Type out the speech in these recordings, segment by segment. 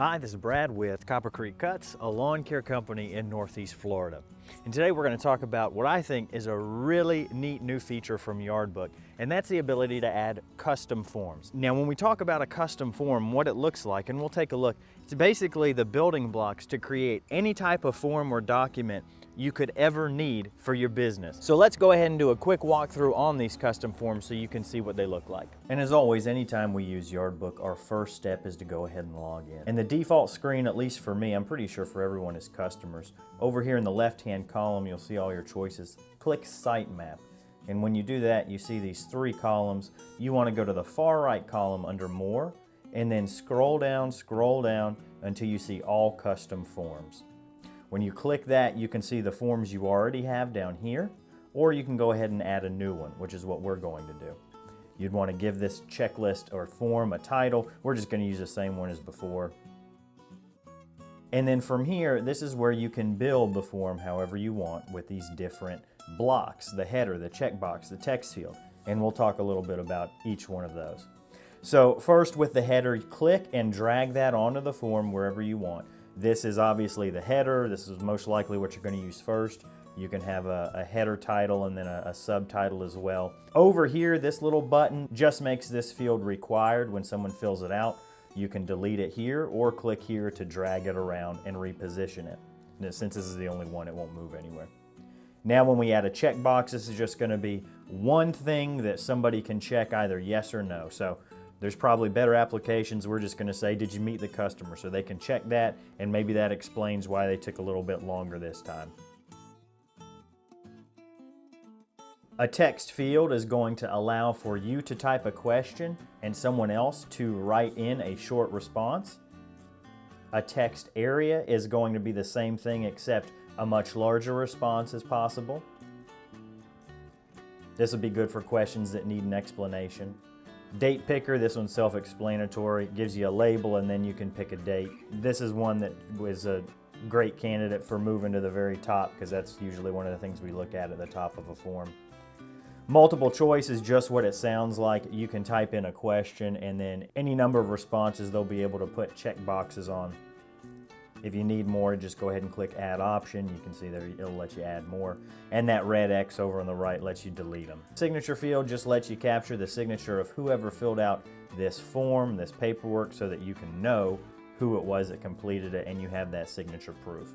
Hi, this is Brad with Copper Creek Cuts, a lawn care company in Northeast Florida. And today we're going to talk about what I think is a really neat new feature from Yardbook, and that's the ability to add custom forms. Now, when we talk about a custom form, what it looks like, and we'll take a look, it's basically the building blocks to create any type of form or document you could ever need for your business. So let's go ahead and do a quick walkthrough on these custom forms so you can see what they look like. And as always, anytime we use Yardbook, our first step is to go ahead and log in. And the default screen, at least for me, I'm pretty sure for everyone, is customers. Over here in the left-hand column, you'll see all your choices. Click Sitemap. And when you do that, you see these three columns. You want to go to the far right column under More, and then scroll down until you see All Custom Forms. When you click that, you can see the forms you already have down here, or you can go ahead and add a new one, which is what we're going to do. You'd want to give this checklist or form a title. We're just going to use the same one as before. And then from here, this is where you can build the form however you want with these different blocks, the header, the checkbox, the text field, and we'll talk a little bit about each one of those. So first with the header, click and drag that onto the form wherever you want. This is obviously the header. This is most likely what you're going to use first. You can have a header title and then a subtitle as well. Over here, this little button just makes this field required when someone fills it out. You can delete it here or click here to drag it around and reposition it. And since this is the only one, it won't move anywhere. Now when we add a checkbox, this is just going to be one thing that somebody can check either yes or no. So there's probably better applications. We're just going to say, did you meet the customer? So they can check that, and maybe that explains why they took a little bit longer this time. A text field is going to allow for you to type a question and someone else to write in a short response. A text area is going to be the same thing except a much larger response is possible. This would be good for questions that need an explanation. Date picker, this one's self-explanatory. It gives you a label and then you can pick a date. This is one that was a great candidate for moving to the very top because that's usually one of the things we look at the top of a form. Multiple choice is just what it sounds like. You can type in a question and then any number of responses they'll be able to put check boxes on. If you need more, just go ahead and click Add Option. You can see there it'll let you add more. And that red X over on the right lets you delete them. Signature field just lets you capture the signature of whoever filled out this form, this paperwork, so that you can know who it was that completed it and you have that signature proof.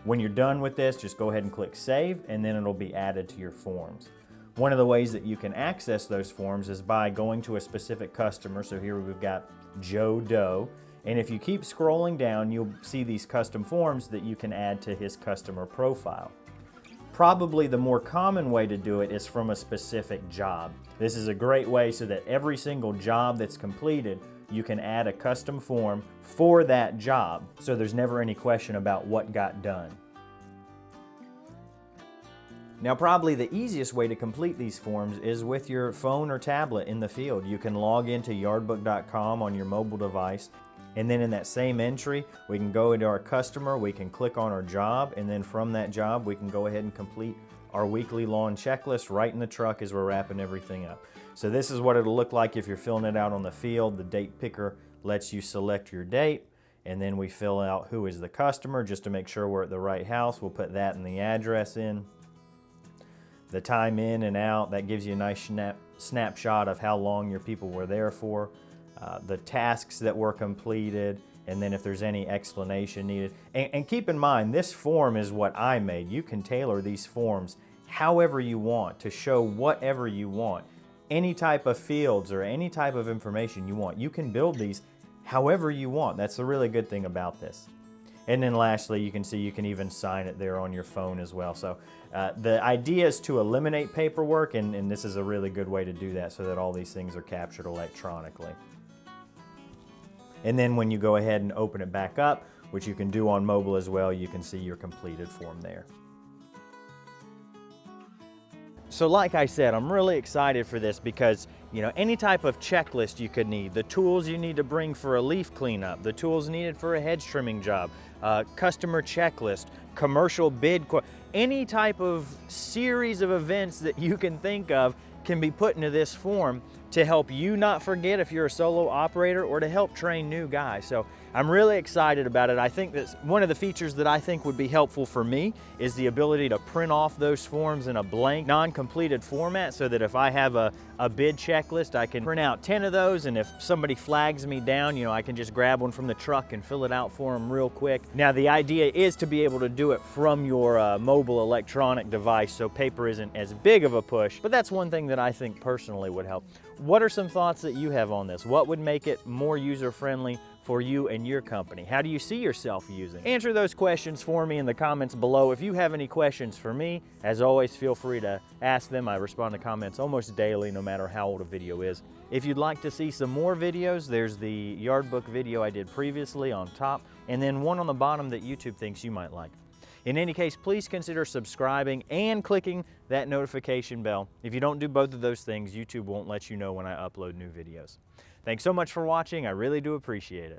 When you're done with this, just go ahead and click Save and then it'll be added to your forms. One of the ways that you can access those forms is by going to a specific customer. So here we've got Joe Doe. And if you keep scrolling down, you'll see these custom forms that you can add to his customer profile. Probably the more common way to do it is from a specific job. This is a great way so that every single job that's completed, you can add a custom form for that job, so there's never any question about what got done. Now, probably the easiest way to complete these forms is with your phone or tablet in the field. You can log into yardbook.com on your mobile device. And then in that same entry, we can go into our customer, we can click on our job, and then from that job, we can go ahead and complete our weekly lawn checklist right in the truck as we're wrapping everything up. So this is what it'll look like if you're filling it out on the field. The date picker lets you select your date, and then we fill out who is the customer just to make sure we're at the right house. We'll put that and the address in. The time in and out, that gives you a nice snapshot of how long your people were there for. The tasks that were completed, and then if there's any explanation needed. And keep in mind, this form is what I made. You can tailor these forms however you want to show whatever you want. Any type of fields or any type of information you want. You can build these however you want. That's the really good thing about this. And then lastly, you can see you can even sign it there on your phone as well. So the idea is to eliminate paperwork, and this is a really good way to do that so that all these things are captured electronically. And then when you go ahead and open it back up, which you can do on mobile as well, you can see your completed form there. So like I said, I'm really excited for this because, you know, any type of checklist you could need, the tools you need to bring for a leaf cleanup, the tools needed for a hedge trimming job, customer checklist, commercial bid, any type of series of events that you can think of can be put into this form to help you not forget if you're a solo operator or to help train new guys. So I'm really excited about it. I think that one of the features that I think would be helpful for me is the ability to print off those forms in a blank, non-completed format, so that if I have a bid checklist, I can print out 10 of those, and if somebody flags me down, you know, I can just grab one from the truck and fill it out for them real quick. Now, the idea is to be able to do it from your mobile electronic device, so paper isn't as big of a push, but that's one thing that I think personally would help. What are some thoughts that you have on this? What would make it more user-friendly for you and your company? How do you see yourself using it? Answer those questions for me in the comments below. If you have any questions for me, as always, feel free to ask them. I respond to comments almost daily, no matter how old a video is. If you'd like to see some more videos, there's the Yardbook video I did previously on top, and then one on the bottom that YouTube thinks you might like. In any case, please consider subscribing and clicking that notification bell. If you don't do both of those things, YouTube won't let you know when I upload new videos. Thanks so much for watching. I really do appreciate it.